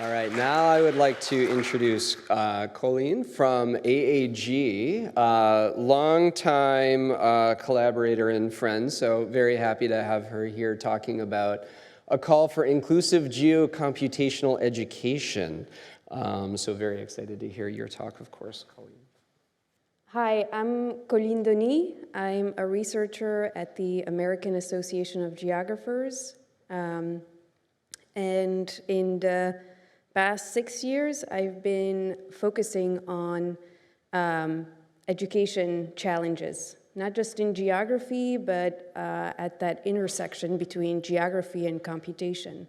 All right, now I would like to introduce Coline from AAG, longtime collaborator and friend, so very happy to have her here talking about a call for inclusive geocomputational education. So very excited to hear your talk, of course, Coline. Hi, I'm Coline Dony. I'm a researcher at the American Association of Geographers. And in the past 6 years, I've been focusing on education challenges, not just in geography, but at that intersection between geography and computation.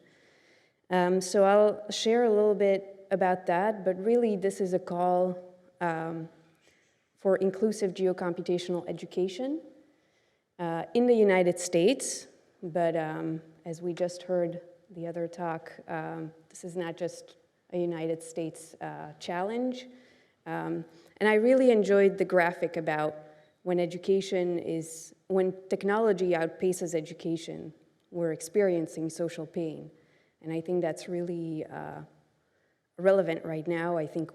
So I'll share a little bit about that, but really this is a call for inclusive geocomputational education in the United States, but as we just heard the other talk, this is not just a United States challenge. And I really enjoyed the graphic about when technology outpaces education, we're experiencing social pain. And I think that's really relevant right now. I think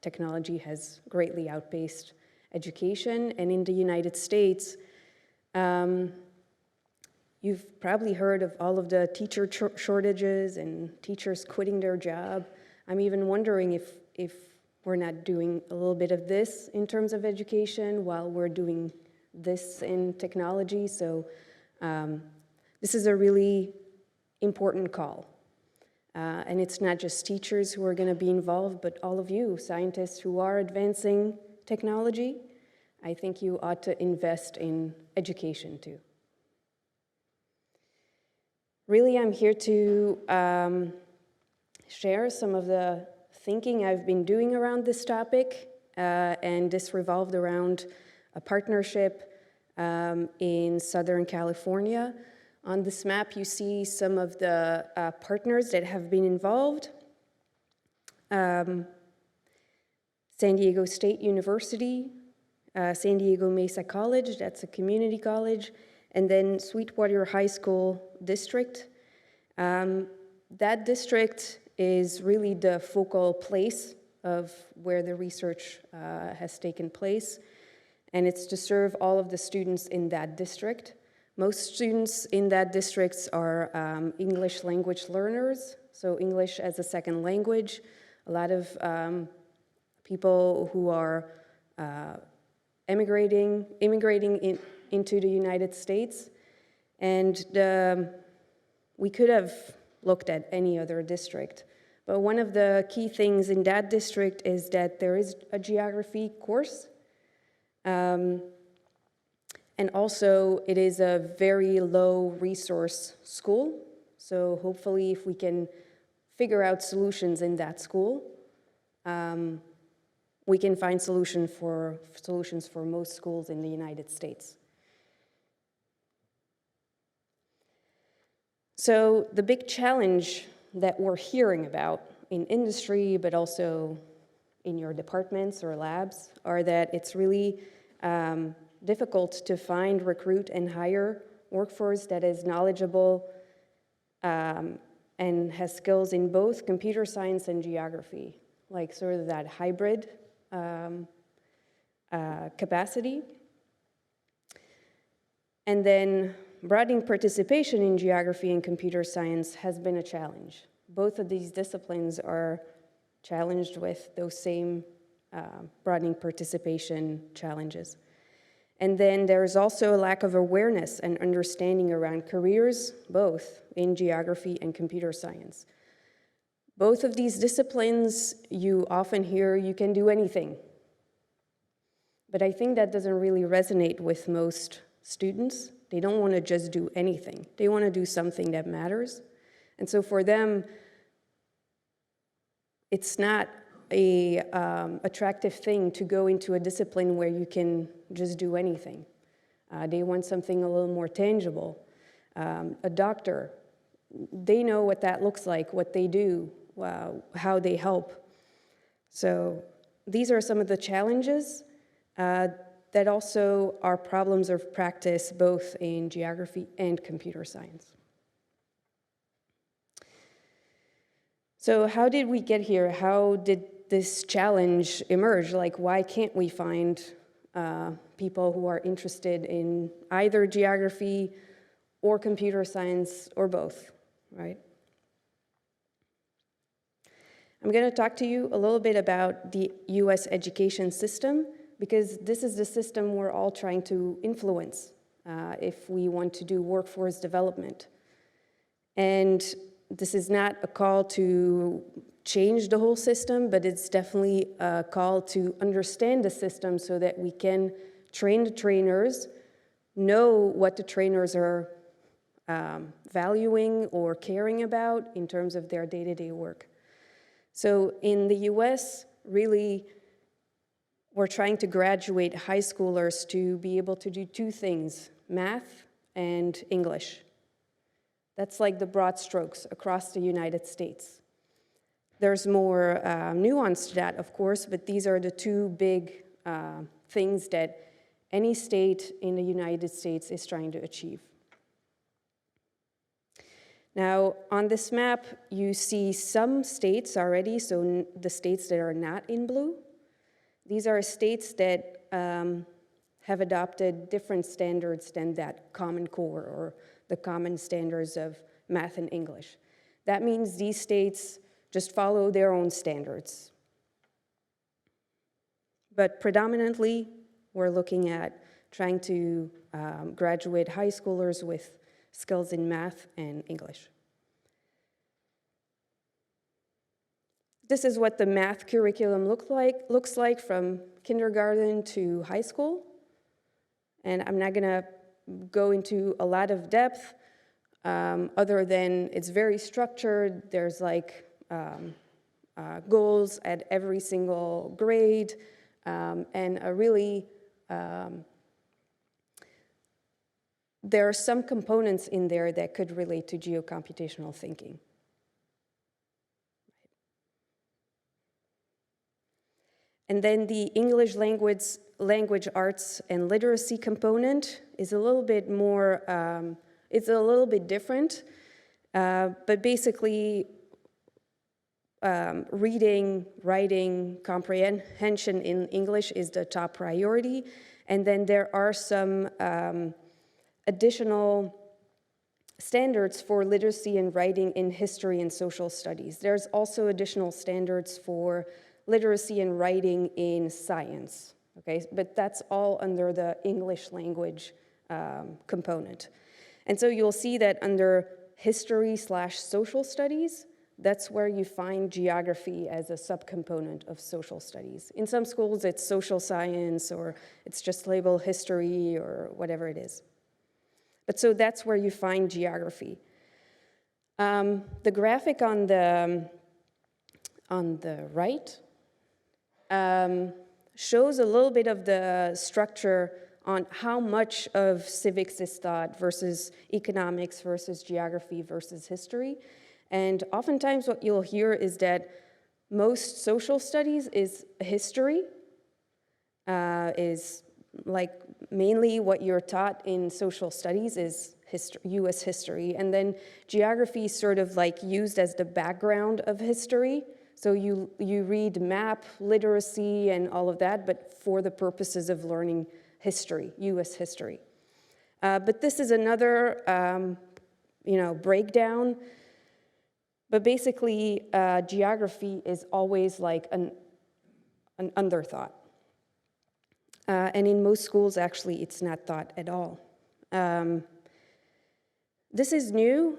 technology has greatly outpaced education. And in the United States, you've probably heard of all of the teacher shortages and teachers quitting their job. I'm even wondering if we're not doing a little bit of this in terms of education while we're doing this in technology. So this is a really important call. And it's not just teachers who are going to be involved, but all of you, scientists who are advancing technology. I think you ought to invest in education too. Really, I'm here to share some of the thinking I've been doing around this topic, and this revolved around a partnership in Southern California. On this map, you see some of the partners that have been involved. San Diego State University, San Diego Mesa College, that's a community college, and then Sweetwater High School District. That district is really the focal place of where the research has taken place, and it's to serve all of the students in that district. Most students in that district are English language learners, so English as a second language. A lot of people who are immigrating into the United States. And we could have looked at any other district. But one of the key things in that district is that there is a geography course. And also, it is a very low resource school. So hopefully, if we can figure out solutions in that school, we can find solutions for most schools in the United States. So the big challenge that we're hearing about in industry, but also in your departments or labs, are that it's really difficult to find, recruit, and hire workforce that is knowledgeable and has skills in both computer science and geography, like sort of that hybrid capacity. And then broadening participation in geography and computer science has been a challenge. Both of these disciplines are challenged with those same broadening participation challenges. And then there's also a lack of awareness and understanding around careers, both in geography and computer science. Both of these disciplines, you often hear you can do anything. But I think that doesn't really resonate with most students. They don't want to just do anything. They want to do something that matters. And so for them, it's not a attractive thing to go into a discipline where you can just do anything. They want something a little more tangible. A doctor, they know what that looks like, what they do, how they help. So these are some of the challenges that also are problems of practice both in geography and computer science. So how did we get here? How did this challenge emerge? Like, why can't we find people who are interested in either geography or computer science or both, right? I'm going to talk to you a little bit about the US education system, because this is the system we're all trying to influence if we want to do workforce development. And this is not a call to change the whole system, but it's definitely a call to understand the system so that we can train the trainers, know what the trainers are valuing or caring about in terms of their day-to-day work. So in the US, really, we're trying to graduate high schoolers to be able to do two things, math and English. That's like the broad strokes across the United States. There's more nuance to that, of course, but these are the two big things that any state in the United States is trying to achieve. Now, on this map, you see some states already, so the states that are not in blue. These are states that have adopted different standards than that Common Core or the common standards of math and English. That means these states just follow their own standards. But predominantly, we're looking at trying to graduate high schoolers with skills in math and English. This is what the math curriculum looks like from kindergarten to high school. And I'm not going to go into a lot of depth other than it's very structured. There's like goals at every single grade and a really there are some components in there that could relate to geocomputational thinking. And then the English language arts and literacy component is a little bit more, it's a little bit different, but basically reading, writing, comprehension in English is the top priority. And then there are some additional standards for literacy and writing in history and social studies. There's also additional standards for literacy and writing in science, okay? But that's all under the English language component. And so you'll see that under history/social studies, that's where you find geography as a subcomponent of social studies. In some schools, it's social science, or it's just labeled history, or whatever it is. But so that's where you find geography. The graphic on the right shows a little bit of the structure on how much of civics is taught versus economics versus geography versus history. And oftentimes what you'll hear is that most social studies is history, is like mainly what you're taught in social studies is US history. And then geography is sort of like used as the background of history. So you read map, literacy, and all of that, but for the purposes of learning history, US history. But this is another breakdown. But basically, geography is always like an underthought. And in most schools, actually, it's not taught at all. This is new.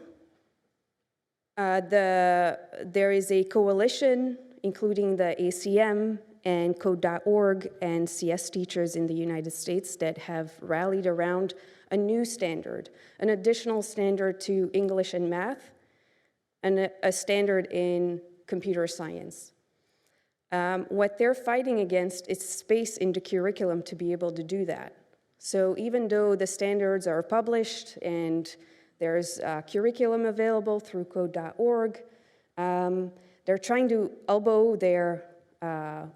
There is a coalition, including the ACM and Code.org and CS teachers in the United States, that have rallied around a new standard, an additional standard to English and math, and a standard in computer science. What they're fighting against is space in the curriculum to be able to do that. So even though the standards are published and there's curriculum available through Code.org, they're trying to elbow their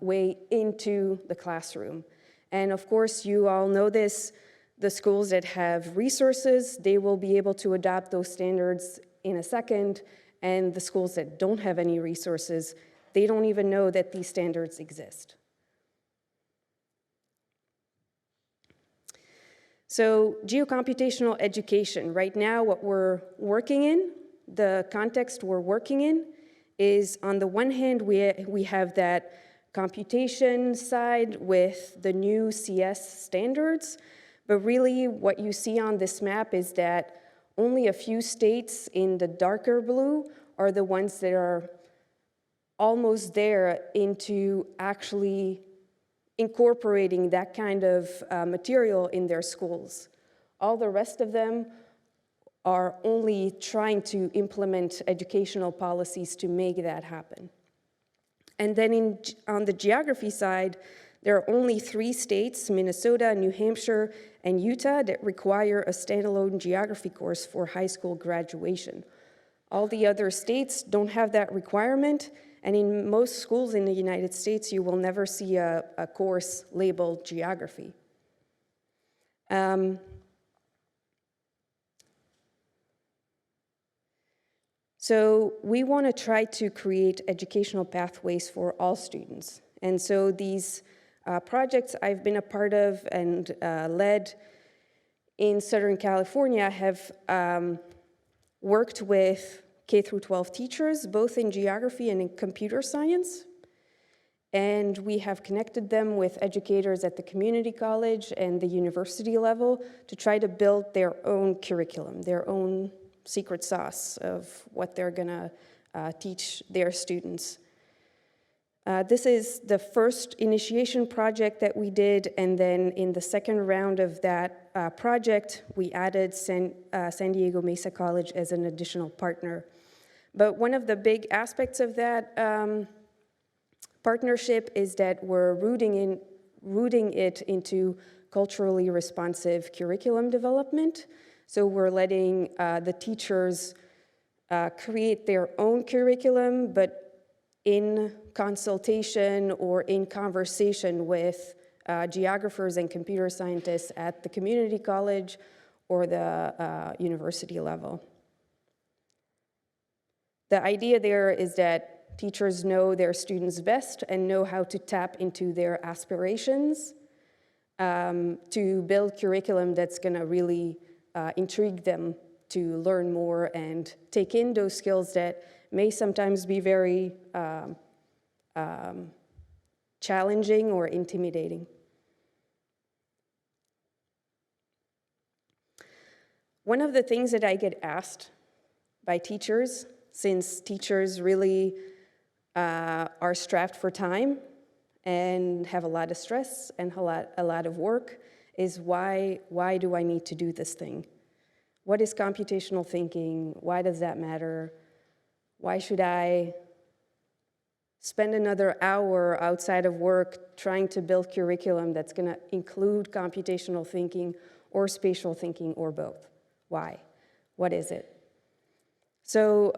way into the classroom. And of course, you all know this, the schools that have resources, they will be able to adopt those standards in a second, and the schools that don't have any resources, they don't even know that these standards exist. So geocomputational education, right now what we're working in, the context we're working in, is on the one hand we have that computation side with the new CS standards, but really what you see on this map is that only a few states in the darker blue are the ones that are almost there into actually incorporating that kind of material in their schools. All the rest of them are only trying to implement educational policies to make that happen. And then on the geography side, there are only 3 states, Minnesota, New Hampshire, and Utah, that require a standalone geography course for high school graduation. All the other states don't have that requirement, and in most schools in the United States, you will never see a course labeled geography. So we want to try to create educational pathways for all students. And so these projects I've been a part of and led in Southern California have worked with K-12 teachers, both in geography and in computer science. And we have connected them with educators at the community college and the university level to try to build their own curriculum, their own secret sauce of what they're gonna teach their students. This is the first initiation project that we did, and then in the second round of that project, we added San Diego Mesa College as an additional partner. But one of the big aspects of that partnership is that we're rooting it into culturally responsive curriculum development. So we're letting the teachers create their own curriculum, but in consultation or in conversation with geographers and computer scientists at the community college or the university level. The idea there is that teachers know their students best and know how to tap into their aspirations to build curriculum that's gonna really intrigue them to learn more and take in those skills that may sometimes be very challenging or intimidating. One of the things that I get asked by teachers, since teachers really are strapped for time and have a lot of stress and a lot of work, is why do I need to do this thing? What is computational thinking? Why does that matter? Why should I spend another hour outside of work trying to build curriculum that's gonna include computational thinking or spatial thinking or both? Why? What is it? So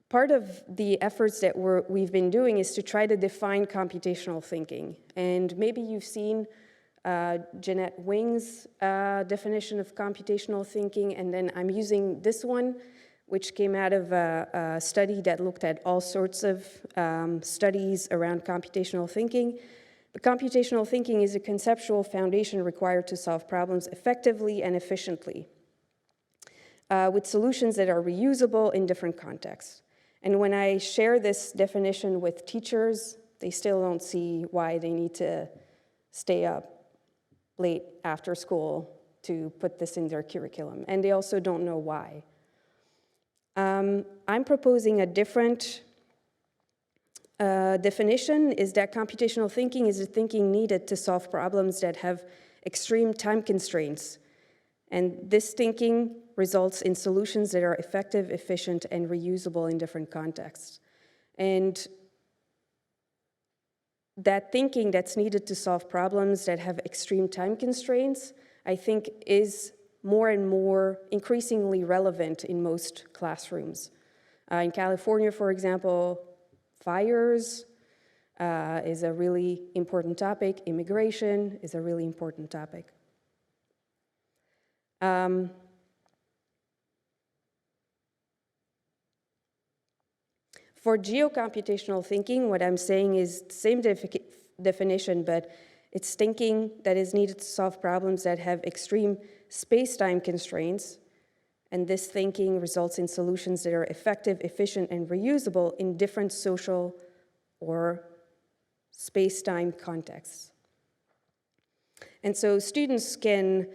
part of the efforts that we've been doing is to try to define computational thinking. And maybe you've seen Jeanette Wing's definition of computational thinking, and then I'm using this one, which came out of a study that looked at all sorts of studies around computational thinking. But computational thinking is a conceptual foundation required to solve problems effectively and efficiently, with solutions that are reusable in different contexts. And when I share this definition with teachers, they still don't see why they need to stay up late after school to put this in their curriculum. And they also don't know why. I'm proposing a different definition, is that computational thinking is the thinking needed to solve problems that have extreme time constraints. And this thinking results in solutions that are effective, efficient, and reusable in different contexts. And that thinking that's needed to solve problems that have extreme time constraints, I think, is more and more increasingly relevant in most classrooms. In California, for example, fires is a really important topic. Immigration is a really important topic. For geocomputational thinking, what I'm saying is the same definition, but it's thinking that is needed to solve problems that have extreme space-time constraints, and this thinking results in solutions that are effective, efficient, and reusable in different social or space-time contexts. And so students can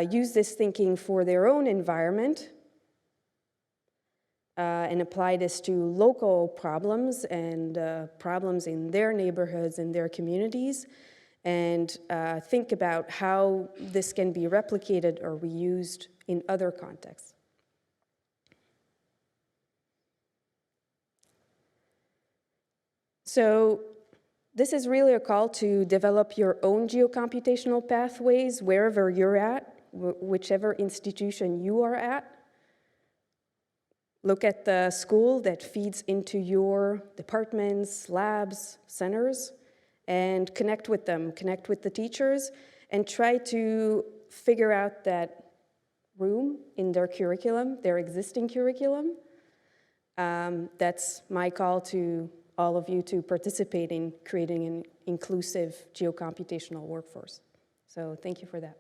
use this thinking for their own environment and apply this to local problems and problems in their neighborhoods and their communities, and think about how this can be replicated or reused in other contexts. So this is really a call to develop your own geocomputational pathways wherever you're at, whichever institution you are at. Look at the school that feeds into your departments, labs, centers, and connect with them, connect with the teachers, and try to figure out that room in their curriculum, their existing curriculum. That's my call to all of you to participate in creating an inclusive geocomputational workforce. So thank you for that.